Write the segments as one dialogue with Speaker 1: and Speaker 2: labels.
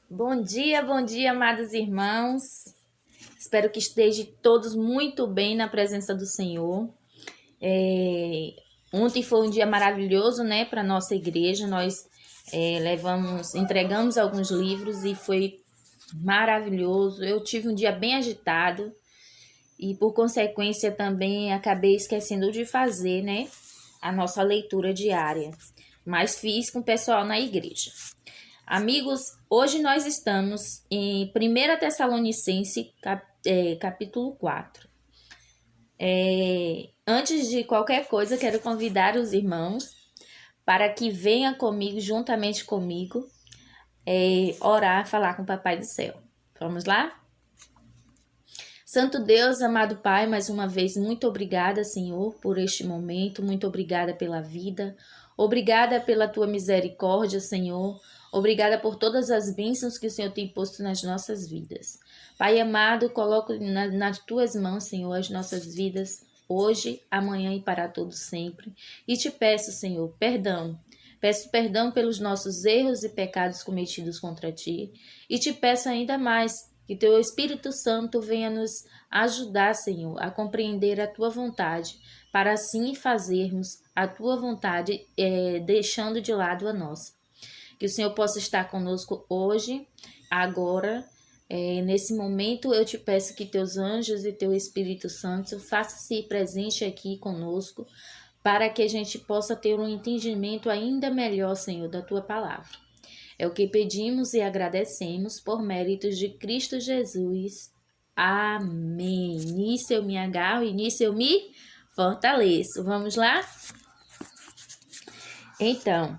Speaker 1: Bom dia, amados irmãos. Espero que estejam todos muito bem na presença do Senhor. Ontem foi um dia maravilhoso, né, para nossa igreja. Nós entregamos alguns livros e foi maravilhoso. Eu tive um dia bem agitado e, por consequência, também acabei esquecendo de fazer, né, a nossa leitura diária. Mas fiz com o pessoal na igreja. Amigos, hoje nós estamos em 1 Tessalonicense, capítulo 4. Antes de qualquer coisa, quero convidar os irmãos para que venham comigo, juntamente comigo, orar, falar com o Papai do Céu. Vamos lá? Santo Deus, amado Pai, mais uma vez, muito obrigada, Senhor, por este momento. Muito obrigada pela vida. Obrigada pela tua misericórdia, Senhor. Obrigada por todas as bênçãos que o Senhor tem posto nas nossas vidas. Pai amado, coloco nas tuas mãos, Senhor, as nossas vidas, hoje, amanhã e para todo sempre. E te peço, Senhor, perdão. Peço perdão pelos nossos erros e pecados cometidos contra ti. E te peço ainda mais que teu Espírito Santo venha nos ajudar, Senhor, a compreender a tua vontade, para assim fazermos a tua vontade, deixando de lado a nossa. Que o Senhor possa estar conosco hoje, agora, nesse momento. Eu te peço que teus anjos e teu Espírito Santo façam-se presente aqui conosco, para que a gente possa ter um entendimento ainda melhor, Senhor, da tua palavra. É o que pedimos e agradecemos por méritos de Cristo Jesus. Amém. Nisso eu me agarro e nisso eu me fortaleço. Vamos lá? Então,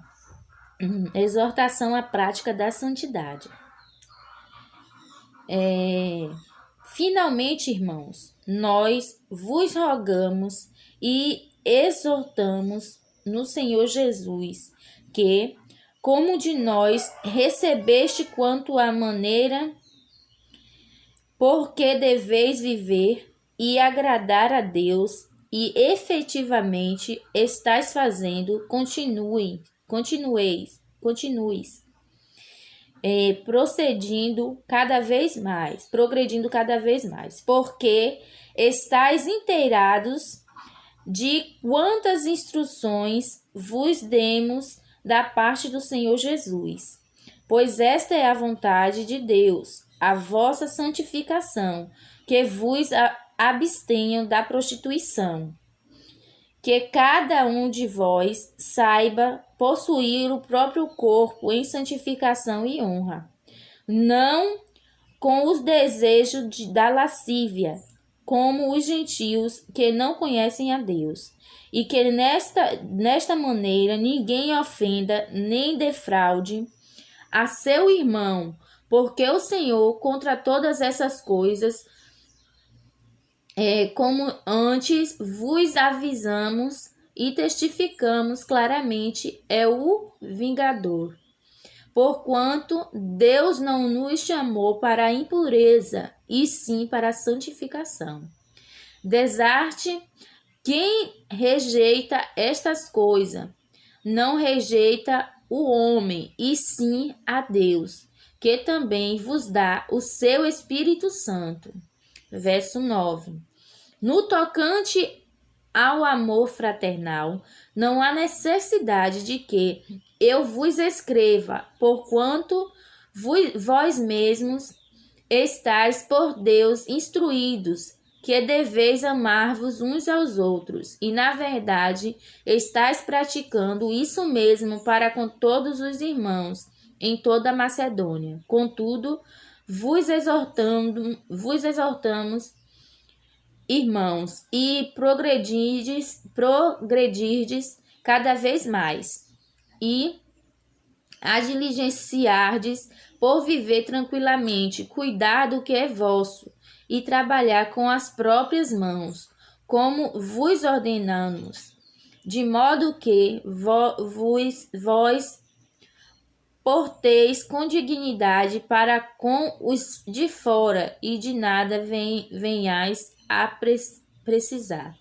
Speaker 1: exortação à prática da santidade. Finalmente, irmãos, nós vos rogamos e exortamos no Senhor Jesus que, como de nós recebeste quanto à maneira porque deveis viver e agradar a Deus e efetivamente estáis fazendo, continueis, progredindo cada vez mais, porque estáis inteirados de quantas instruções vos demos da parte do Senhor Jesus. Pois esta é a vontade de Deus, a vossa santificação, que vos abstenham da prostituição. Que cada um de vós saiba possuir o próprio corpo em santificação e honra, não com os desejos da lascívia, como os gentios que não conhecem a Deus, e que nesta maneira ninguém ofenda nem defraude a seu irmão, porque o Senhor, contra todas essas coisas, como antes vos avisamos e testificamos claramente, é o vingador. Porquanto Deus não nos chamou para a impureza, e sim para a santificação. Desarte quem rejeita estas coisas, não rejeita o homem, e sim a Deus, que também vos dá o seu Espírito Santo. Verso 9. No tocante ao amor fraternal, não há necessidade de que eu vos escreva, porquanto vós mesmos estáis por Deus instruídos, que deveis amar-vos uns aos outros, e na verdade estáis praticando isso mesmo para com todos os irmãos em toda a Macedônia. Contudo, vos exortamos, irmãos, e progredirdes cada vez mais, e a diligenciardes por viver tranquilamente, cuidar do que é vosso, e trabalhar com as próprias mãos, como vos ordenamos, de modo que vós porteis com dignidade para com os de fora, e de nada venhais a precisar.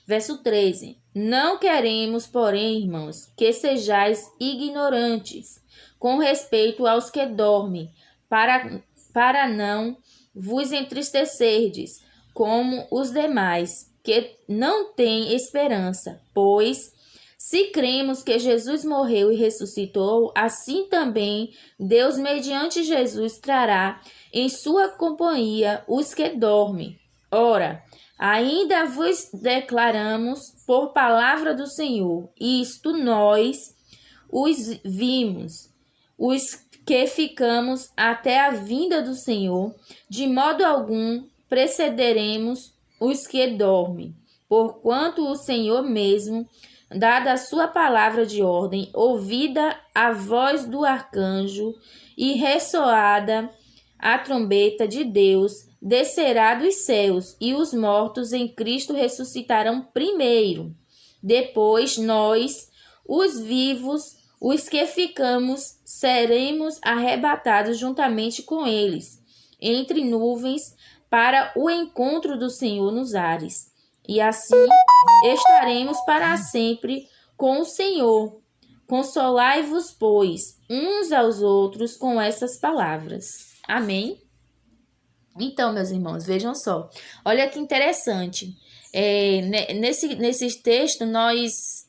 Speaker 1: Verso 13. Não queremos, porém, irmãos, que sejais ignorantes com respeito aos que dormem, para não vos entristecerdes, como os demais, que não têm esperança. Pois, se cremos que Jesus morreu e ressuscitou, assim também Deus, mediante Jesus, trará em sua companhia os que dormem. Ora, ainda vos declaramos por palavra do Senhor, isto nós os vimos, os que ficamos até a vinda do Senhor, de modo algum precederemos os que dormem, porquanto o Senhor mesmo, dada a sua palavra de ordem, ouvida a voz do arcanjo e ressoada a trombeta de Deus, descerá dos céus, e os mortos em Cristo ressuscitarão primeiro. Depois nós, os vivos, os que ficamos, seremos arrebatados juntamente com eles, entre nuvens, para o encontro do Senhor nos ares. E assim estaremos para sempre com o Senhor. Consolai-vos, pois, uns aos outros com essas palavras. Amém? Então, meus irmãos, vejam só. Olha que interessante. Nesse texto, nós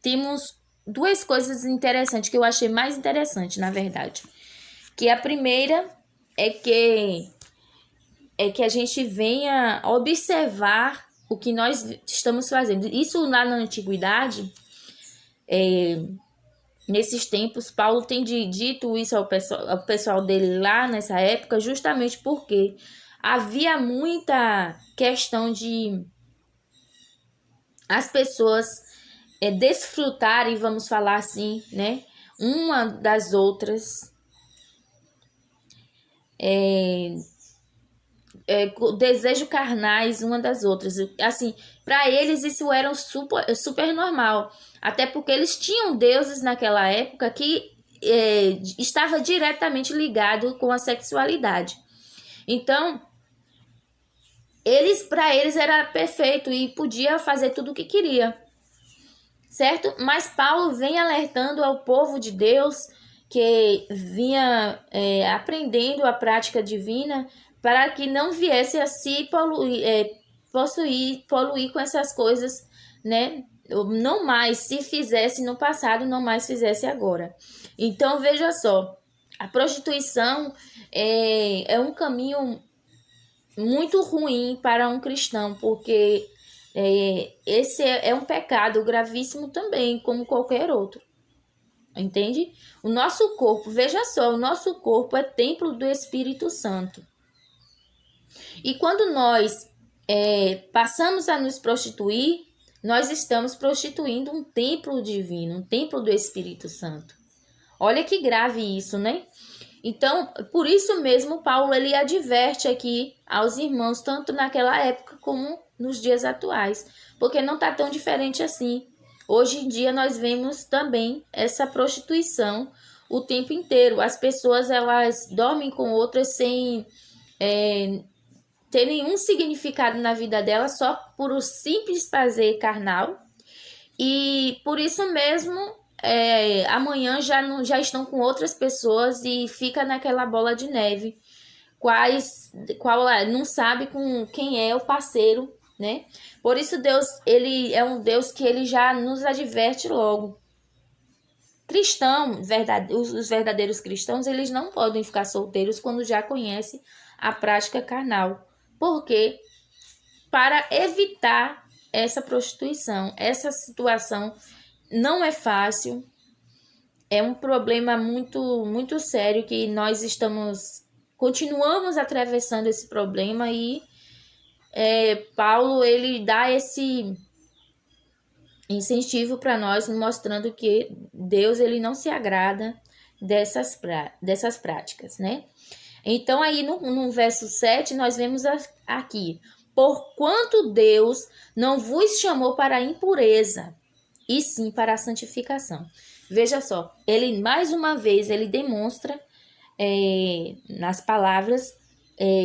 Speaker 1: temos duas coisas interessantes que eu achei mais interessante, na verdade. Que a primeira é que a gente venha observar o que nós estamos fazendo. Isso lá na antiguidade, nesses tempos, Paulo tem dito isso ao pessoal dele lá nessa época, justamente porque havia muita questão de as pessoas desfrutarem, vamos falar assim, né, uma das outras, desejo carnais uma das outras. Assim, para eles isso era super normal, até porque eles tinham deuses naquela época que estava diretamente ligado com a sexualidade. Então, para eles era perfeito e podia fazer tudo o que queria, certo? Mas Paulo vem alertando ao povo de Deus que vinha aprendendo a prática divina, para que não viesse a se poluir com essas coisas, né? Não mais, se fizesse no passado, não mais fizesse agora. Então, veja só, a prostituição é um caminho muito ruim para um cristão, porque esse é um pecado gravíssimo também, como qualquer outro. Entende? O nosso corpo, veja só, o nosso corpo é templo do Espírito Santo. E quando nós passamos a nos prostituir, nós estamos prostituindo um templo divino, um templo do Espírito Santo. Olha que grave isso, né? Então, por isso mesmo, Paulo ele adverte aqui aos irmãos, tanto naquela época como nos dias atuais, porque não está tão diferente assim. Hoje em dia nós vemos também essa prostituição o tempo inteiro. As pessoas elas dormem com outras sem ter nenhum significado na vida delas, só por o simples prazer carnal. E por isso mesmo, amanhã já estão com outras pessoas e fica naquela bola de neve. Qual não sabe com quem é o parceiro, né? Por isso Deus, ele é um Deus que ele já nos adverte logo. Os verdadeiros cristãos, eles não podem ficar solteiros quando já conhecem a prática carnal. Por quê? Para evitar essa prostituição. Essa situação não é fácil. É um problema muito, muito sério que nós continuamos atravessando esse problema e Paulo ele dá esse incentivo para nós, mostrando que Deus ele não se agrada dessas práticas, né? Então aí no verso 7 nós vemos aqui: porquanto Deus não vos chamou para a impureza, e sim para a santificação. Veja só, ele mais uma vez ele demonstra nas palavras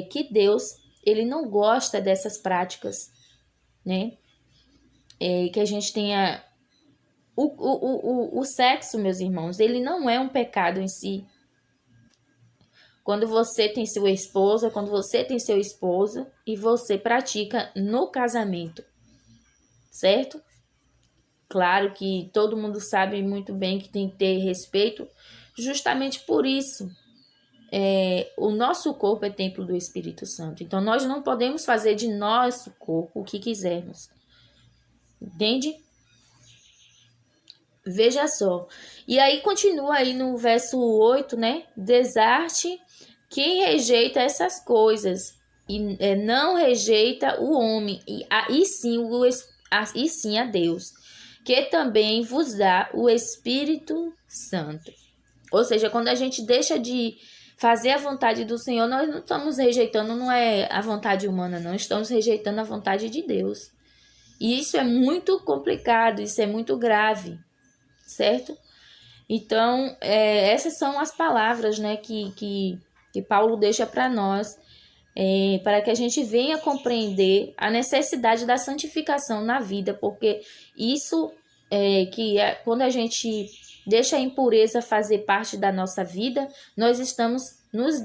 Speaker 1: que Deus ele não gosta dessas práticas, né? Que a gente tenha O sexo, meus irmãos, ele não é um pecado em si. Quando você tem sua esposa, quando você tem seu esposo e você pratica no casamento, certo? Claro que todo mundo sabe muito bem que tem que ter respeito, justamente por isso. O nosso corpo é templo do Espírito Santo. Então, nós não podemos fazer de nosso corpo o que quisermos. Entende? Veja só. E aí, continua aí no verso 8, né? Desarte quem rejeita essas coisas e não rejeita o homem, e sim a Deus, que também vos dá o Espírito Santo. Ou seja, quando a gente deixa de fazer a vontade do Senhor, nós não estamos rejeitando, não é a vontade humana, não. Estamos rejeitando a vontade de Deus. E isso é muito complicado, isso é muito grave, certo? Então, essas são as palavras, né, que Paulo deixa para nós, para que a gente venha compreender a necessidade da santificação na vida, porque isso quando a gente deixa a impureza fazer parte da nossa vida, nós estamos nos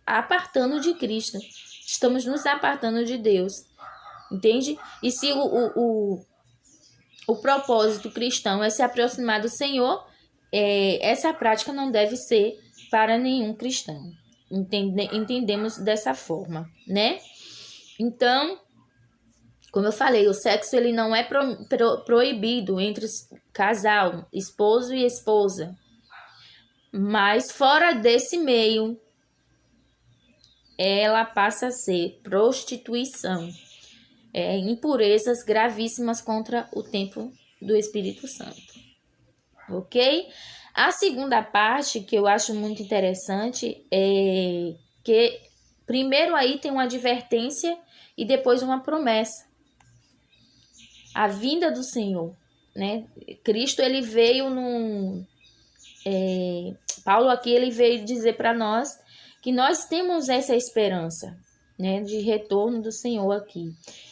Speaker 1: apartando de Cristo, estamos nos apartando de Deus, entende? E se o propósito cristão é se aproximar do Senhor, essa prática não deve ser para nenhum cristão. Entendemos dessa forma, né? Então, como eu falei, o sexo ele não é proibido entre casal, esposo e esposa. Mas fora desse meio, ela passa a ser prostituição. Impurezas gravíssimas contra o templo do Espírito Santo. Ok? A segunda parte que eu acho muito interessante é que primeiro aí tem uma advertência e depois uma promessa. A vinda do Senhor, né? Cristo ele veio Paulo aqui ele veio dizer para nós que nós temos essa esperança, né, de retorno do Senhor aqui.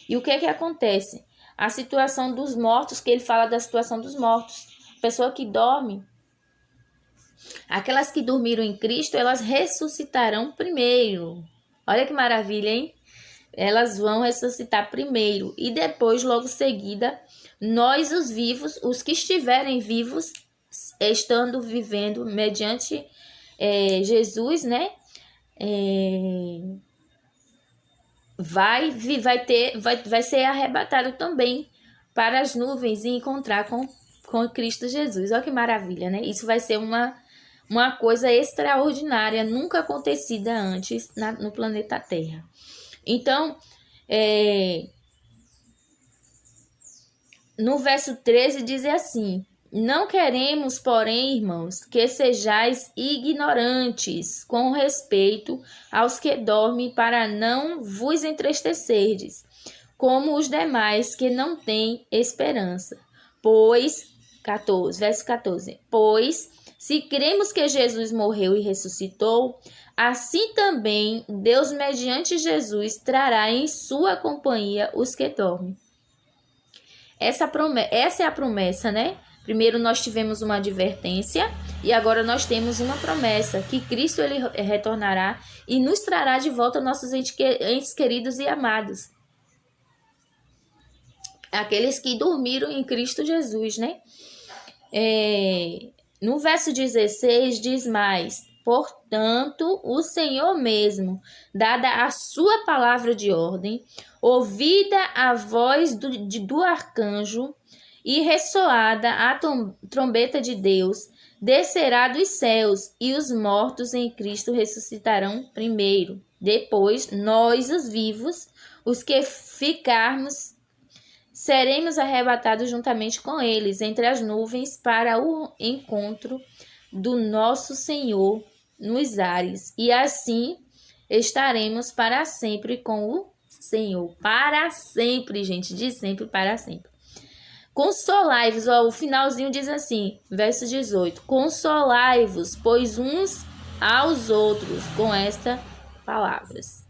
Speaker 1: E o que é que acontece? A situação dos mortos, que ele fala da situação dos mortos. A pessoa que dorme, aquelas que dormiram em Cristo, elas ressuscitarão primeiro. Olha que maravilha, hein? Elas vão ressuscitar primeiro. E depois, logo seguida, nós os vivos, os que estiverem vivos, estando vivendo mediante Jesus, né? Vai ser arrebatado também para as nuvens e encontrar com Cristo Jesus. Olha que maravilha, né? Isso vai ser uma coisa extraordinária, nunca acontecida antes no planeta Terra. Então, no verso 13 diz assim: não queremos, porém, irmãos, que sejais ignorantes com respeito aos que dormem, para não vos entristecerdes, como os demais que não têm esperança. Verso 14, pois, se cremos que Jesus morreu e ressuscitou, assim também Deus, mediante Jesus, trará em sua companhia os que dormem. Essa é a promessa, né? Primeiro nós tivemos uma advertência e agora nós temos uma promessa, que Cristo ele retornará e nos trará de volta nossos entes queridos e amados. Aqueles que dormiram em Cristo Jesus, né? No verso 16 diz mais: portanto, o Senhor mesmo, dada a sua palavra de ordem, ouvida a voz do arcanjo e ressoada a trombeta de Deus, descerá dos céus, e os mortos em Cristo ressuscitarão primeiro. Depois, nós, os vivos, os que ficarmos, seremos arrebatados juntamente com eles entre as nuvens para o encontro do nosso Senhor nos ares. E assim estaremos para sempre com o Senhor. Para sempre, gente. De sempre para sempre. Consolai-vos. O finalzinho diz assim, verso 18. Consolai-vos, pois uns aos outros, com estas palavras.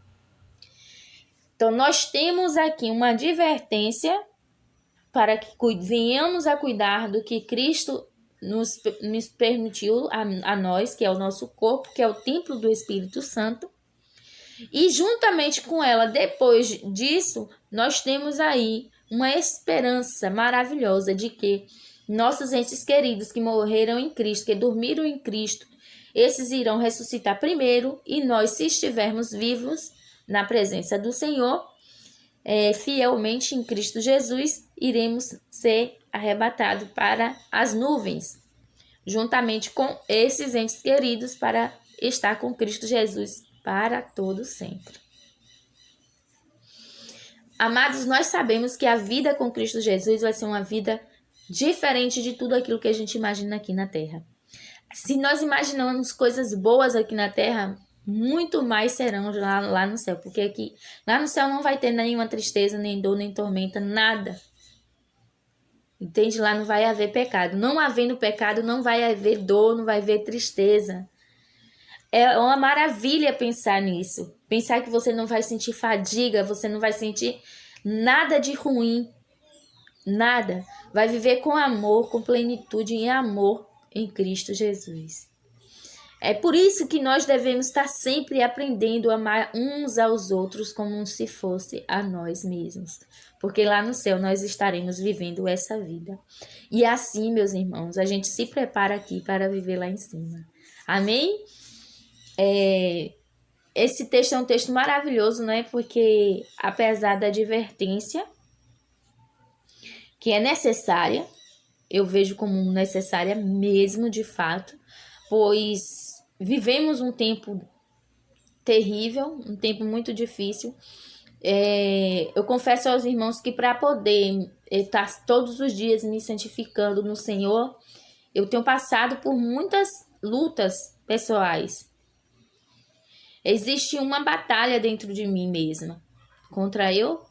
Speaker 1: Então, nós temos aqui uma advertência para que venhamos a cuidar do que Cristo nos permitiu a nós, que é o nosso corpo, que é o templo do Espírito Santo. E juntamente com ela, depois disso, nós temos aí uma esperança maravilhosa de que nossos entes queridos que morreram em Cristo, que dormiram em Cristo, esses irão ressuscitar primeiro, e nós, se estivermos vivos na presença do Senhor, fielmente em Cristo Jesus, iremos ser arrebatados para as nuvens, juntamente com esses entes queridos, para estar com Cristo Jesus para todo sempre. Amados, nós sabemos que a vida com Cristo Jesus vai ser uma vida diferente de tudo aquilo que a gente imagina aqui na Terra. Se nós imaginamos coisas boas aqui na Terra, muito mais serão lá no céu, porque aqui, lá no céu não vai ter nenhuma tristeza, nem dor, nem tormenta, nada. Entende? Lá não vai haver pecado. Não havendo pecado, não vai haver dor, não vai haver tristeza. É uma maravilha pensar nisso. Pensar que você não vai sentir fadiga, você não vai sentir nada de ruim. Nada. Vai viver com amor, com plenitude em amor em Cristo Jesus. É por isso que nós devemos estar sempre aprendendo a amar uns aos outros como se fosse a nós mesmos. Porque lá no céu nós estaremos vivendo essa vida. E assim, meus irmãos, a gente se prepara aqui para viver lá em cima. Amém? Esse texto é um texto maravilhoso, né? Porque apesar da advertência, que é necessária, eu vejo como necessária mesmo, de fato, pois vivemos um tempo terrível, um tempo muito difícil. Eu confesso aos irmãos que para poder estar todos os dias me santificando no Senhor, eu tenho passado por muitas lutas pessoais. Existe uma batalha dentro de mim mesma, contra eu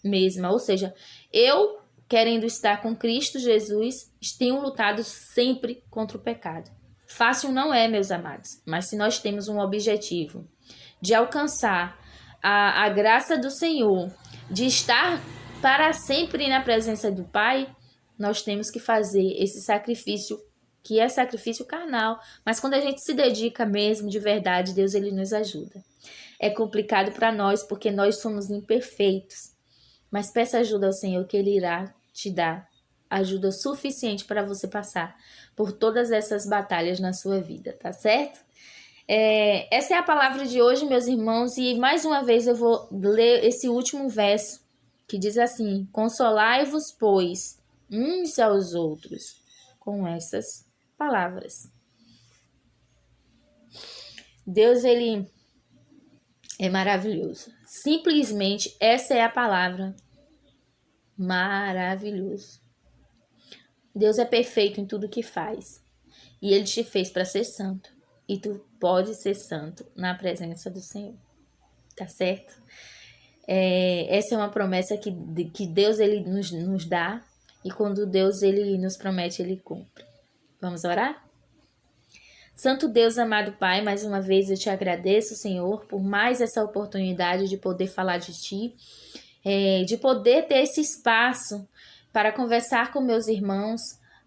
Speaker 1: mesma, ou seja, eu querendo estar com Cristo Jesus, tenho lutado sempre contra o pecado. Fácil não é, meus amados, mas se nós temos um objetivo de alcançar a graça do Senhor, de estar para sempre na presença do Pai, nós temos que fazer esse sacrifício, que é sacrifício carnal, mas quando a gente se dedica mesmo, de verdade, Deus ele nos ajuda. É complicado para nós, porque nós somos imperfeitos, mas peça ajuda ao Senhor, que Ele irá te dar ajuda suficiente para você passar por todas essas batalhas na sua vida, tá certo? Essa é a palavra de hoje, meus irmãos, e mais uma vez eu vou ler esse último verso, que diz assim: consolai-vos, pois, uns aos outros, com essas palavras. Deus, ele é maravilhoso. Simplesmente essa é a palavra. Maravilhoso. Deus é perfeito em tudo que faz. E Ele te fez para ser santo. E tu pode ser santo na presença do Senhor. Tá certo? Essa é uma promessa que Deus ele nos dá. E quando Deus ele nos promete, Ele cumpre. Vamos orar? Santo Deus, amado Pai, mais uma vez eu te agradeço, Senhor, por mais essa oportunidade de poder falar de Ti, de poder ter esse espaço para conversar com meus irmãos,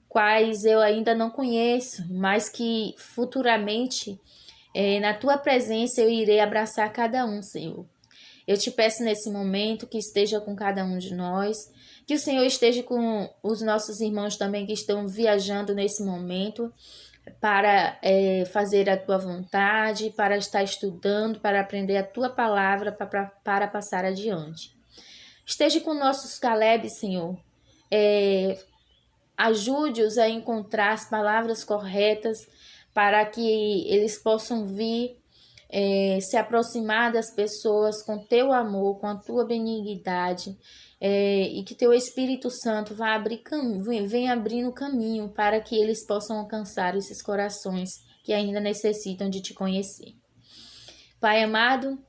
Speaker 1: quais eu ainda não conheço, mas que futuramente, na Tua presença, eu irei abraçar cada um, Senhor. Eu te peço nesse momento que esteja com cada um de nós, que o Senhor esteja com os nossos irmãos também que estão viajando nesse momento, para fazer a Tua vontade, para estar estudando, para aprender a Tua palavra, para passar adiante. Esteja com nossos Caleb, Senhor. Ajude-os a encontrar as palavras corretas para que eles possam vir se aproximar das pessoas com Teu amor, com a Tua benignidade, e que Teu Espírito Santo venha abrindo caminho para que eles possam alcançar esses corações que ainda necessitam de Te conhecer. Pai amado,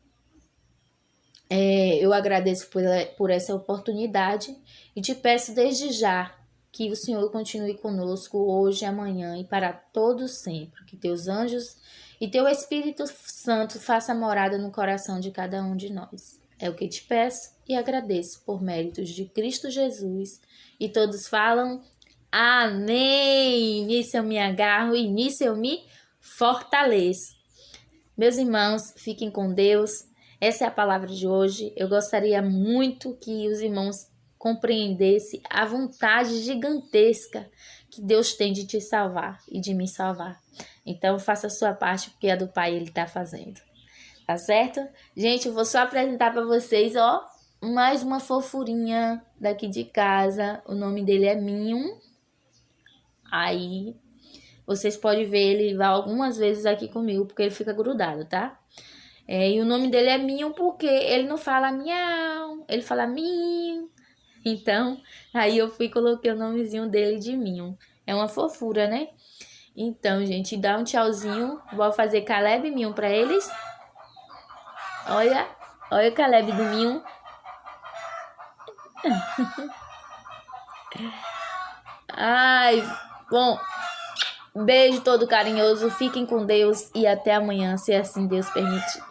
Speaker 1: eu agradeço por essa oportunidade e Te peço desde já que o Senhor continue conosco hoje, amanhã e para todos sempre. Que Teus anjos e Teu Espírito Santo faça morada no coração de cada um de nós. É o que te peço e agradeço por méritos de Cristo Jesus. E todos falam amém. Nisso eu me agarro e nisso eu me fortaleço. Meus irmãos, fiquem com Deus. Essa é a palavra de hoje. Eu gostaria muito que os irmãos compreendessem a vontade gigantesca que Deus tem de te salvar e de me salvar. Então, faça a sua parte, porque a do Pai Ele está fazendo. Tá certo? Gente, eu vou só apresentar para vocês, ó, mais uma fofurinha daqui de casa. O nome dele é Minho. Aí, vocês podem ver ele algumas vezes aqui comigo, porque ele fica grudado, tá? E o nome dele é Minho porque ele não fala miau, ele fala Minho. Então, aí eu fui e coloquei o nomezinho dele de Minho. É uma fofura, né? Então, gente, dá um tchauzinho. Vou fazer Caleb e Minho pra eles. Olha, olha o Caleb do Minho. Ai, bom, beijo todo carinhoso. Fiquem com Deus e até amanhã, se assim Deus permitir.